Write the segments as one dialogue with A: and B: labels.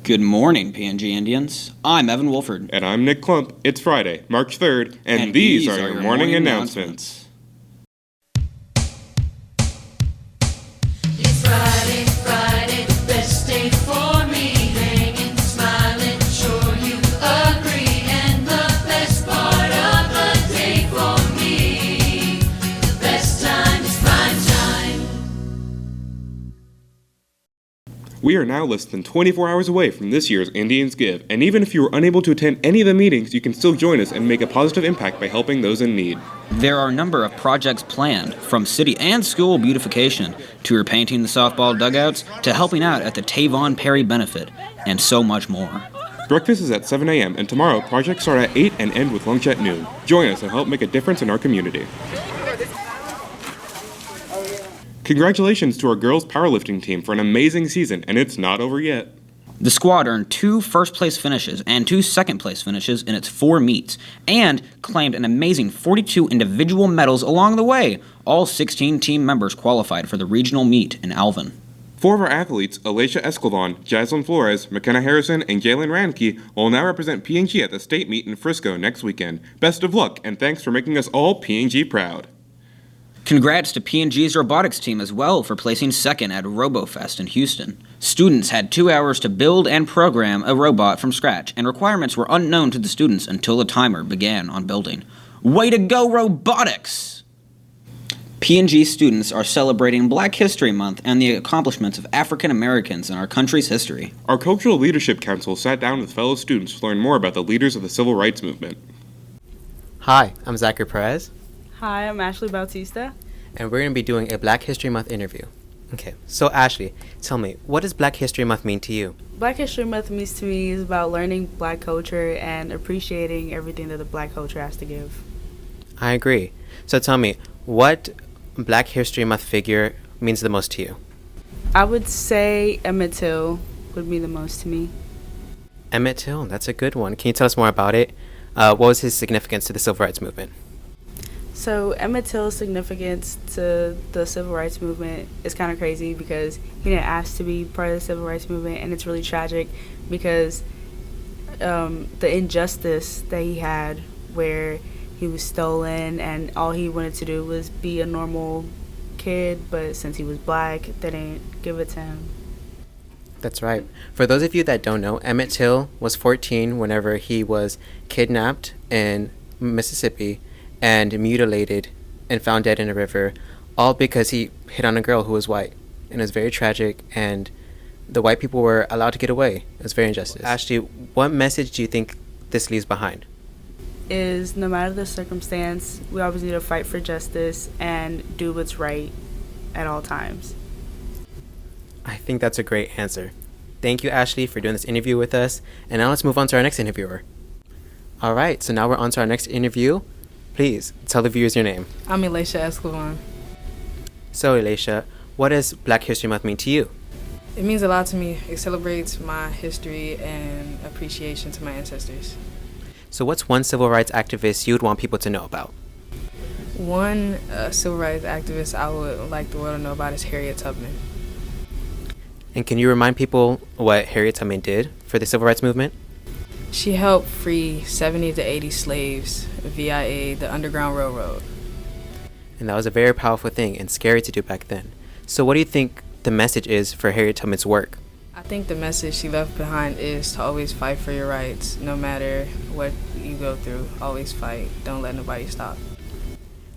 A: Good morning, PNG Indians. I'm Evan Wolford.
B: And I'm Nick Klump. It's Friday, March 3rd, and these are your morning announcements.
C: It's Friday, best day for me. Hanging, smiling, sure you agree. And the best part of the day for me, the best time is prime time.
B: We are now less than 24 hours away from this year's Indians Give, and even if you were unable to attend any of the meetings, you can still join us and make a positive impact by helping those in need.
A: There are a number of projects planned, from city and school beautification, to repainting the softball dugouts, to helping out at the Tavon Perry benefit, and so much more.
B: Breakfast is at 7 a.m., and tomorrow, projects start at 8 and end with lunch at noon. Join us and help make a difference in our community. Congratulations to our girls powerlifting team for an amazing season, and it's not over yet.
A: The squad earned 2 first-place finishes and 2 second-place finishes in its 4 meets, and claimed an amazing 42 individual medals along the way. All 16 team members qualified for the regional meet in Alvin.
B: 4 of our athletes, Alicia Escovan, Jaslyn Flores, McKenna Harrison, and Jalen Ranke, will now represent PNG at the state meet in Frisco next weekend. Best of luck, and thanks for making us all PNG proud.
A: Congrats to PNG's robotics team as well for placing second at RoboFest in Houston. Students had 2 hours to build and program a robot from scratch, and requirements were unknown to the students until the timer began on building. Way to go, robotics! PNG students are celebrating Black History Month and the accomplishments of African Americans in our country's history.
B: Our Cultural Leadership Council sat down with fellow students to learn more about the leaders of the civil rights movement.
D: Hi, I'm Zachary Perez.
E: Hi, I'm Ashley Bautista.
D: And we're going to be doing a Black History Month interview. Okay, so Ashley, tell me, what does Black History Month mean to you?
E: Black History Month means to me is about learning Black culture and appreciating everything that the Black culture has to give.
D: I agree. So tell me, what Black History Month figure means the most to you?
E: I would say Emmett Till would mean the most to me.
D: Emmett Till, that's a good one. Can you tell us more about it? What was his significance to the civil rights movement?
E: So Emmett Till's significance to the civil rights movement is kind of crazy because he didn't ask to be part of the civil rights movement, and it's really tragic because the injustice that he had where he was stolen and all he wanted to do was be a normal kid, but since he was Black, they didn't give it to him.
D: That's right. For those of you that don't know, Emmett Till was 14 whenever he was kidnapped in Mississippi and mutilated and found dead in a river, all because he hit on a girl who was white. And it was very tragic, and the white people were allowed to get away. It was very injustice. Ashley, what message do you think this leaves behind?
E: Is no matter the circumstance, we always need to fight for justice and do what's right at all times.
D: I think that's a great answer. Thank you, Ashley, for doing this interview with us. And now let's move on to our next interviewer. All right, so now we're on to our next interview. Please, tell the viewers your name.
F: I'm Alicia Escovan.
D: So, Alicia, what does Black History Month mean to you?
F: It means a lot to me. It celebrates my history and appreciation to my ancestors.
D: So what's one civil rights activist you would want people to know about?
F: One civil rights activist I would like the world to know about is Harriet Tubman.
D: And can you remind people what Harriet Tubman did for the civil rights movement?
F: She helped free 70 to 80 slaves via the Underground Railroad.
D: And that was a very powerful thing and scary to do back then. So what do you think the message is for Harriet Tubman's work?
F: I think the message she left behind is to always fight for your rights, no matter what you go through. Always fight. Don't let nobody stop.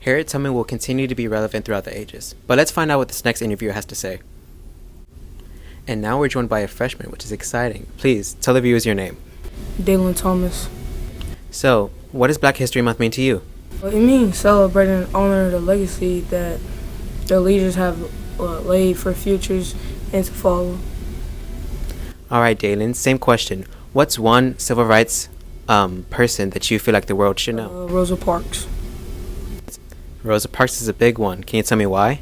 D: Harriet Tubman will continue to be relevant throughout the ages. But let's find out what this next interviewer has to say. And now we're joined by a freshman, which is exciting. Please, tell the viewers your name.
G: Dalen Thomas.
D: So, what does Black History Month mean to you?
G: Well, it means celebrating and honoring the legacy that the leaders have laid for futures and to follow.
D: All right, Dalen, same question. What's one civil rights person that you feel like the world should know?
G: Rosa Parks.
D: Rosa Parks is a big one. Can you tell me why?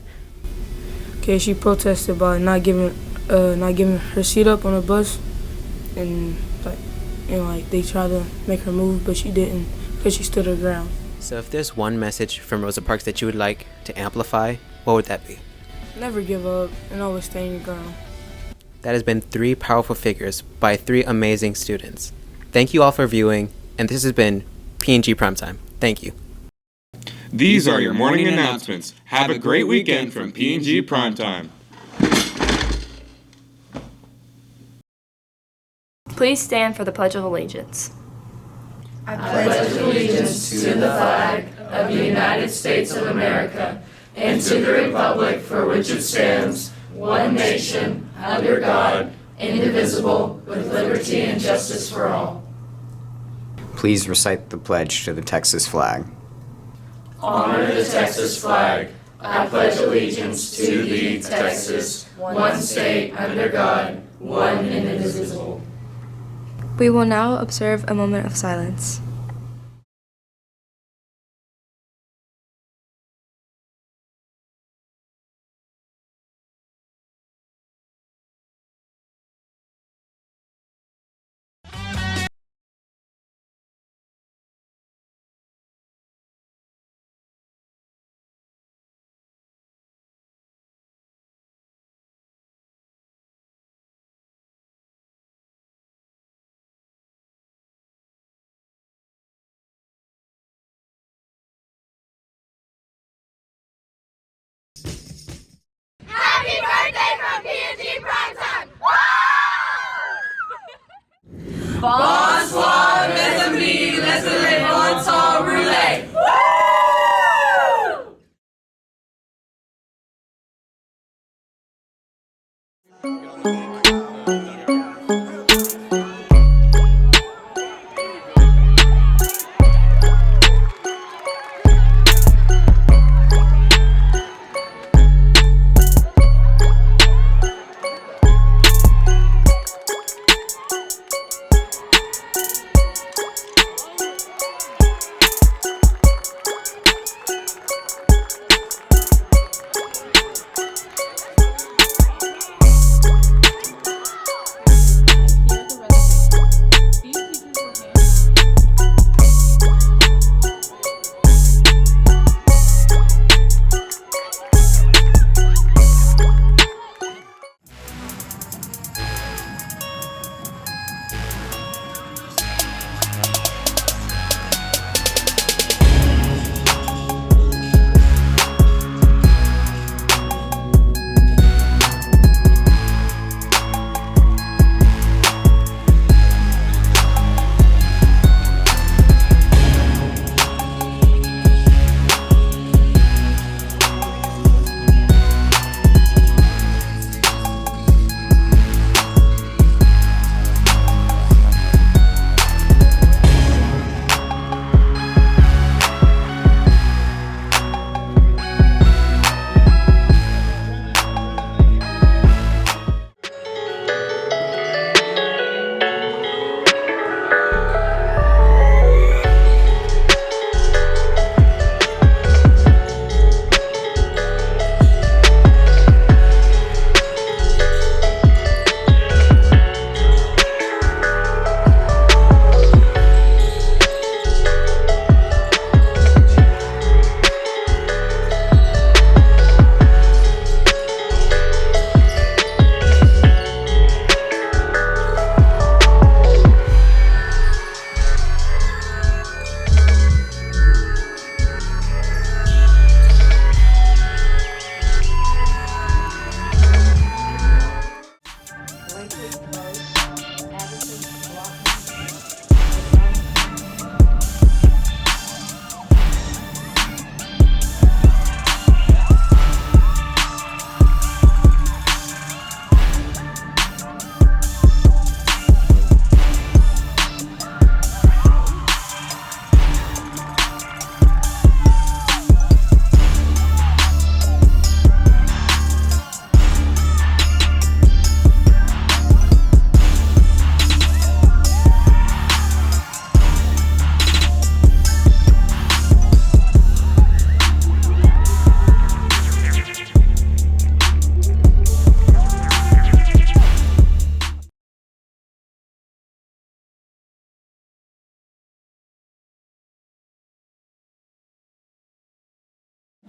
G: Okay, she protested by not giving her seat up on a bus, and they tried to make her move, but she didn't because she stood her ground.
D: So if there's one message from Rosa Parks that you would like to amplify, what would that be?
G: Never give up and always stay in your ground.
D: That has been 3 powerful figures by 3 amazing students. Thank you all for viewing, and this has been PNG Primetime. Thank you.
B: These are your morning announcements. Have a great weekend from PNG Primetime.
H: Please stand for the Pledge of Allegiance.
C: pledge allegiance to the flag of the United States of America and to the republic for which it stands, one nation, under God, indivisible, with liberty and justice for all.
I: Please recite the pledge to the Texas flag.
C: Honor the Texas flag. I pledge allegiance to thee, Texas, one state under God, one and indivisible.
H: We will now observe a moment of silence.
C: Happy birthday from PNG Primetime! Bonsoir, mes amis, laissez-les bon temps rouler!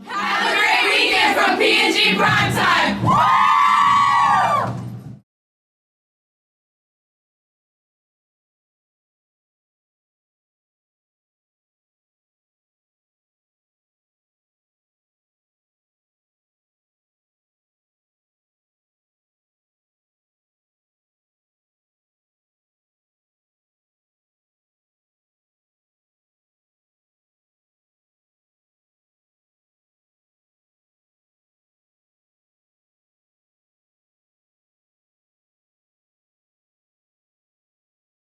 C: Have a great weekend from PNG Primetime!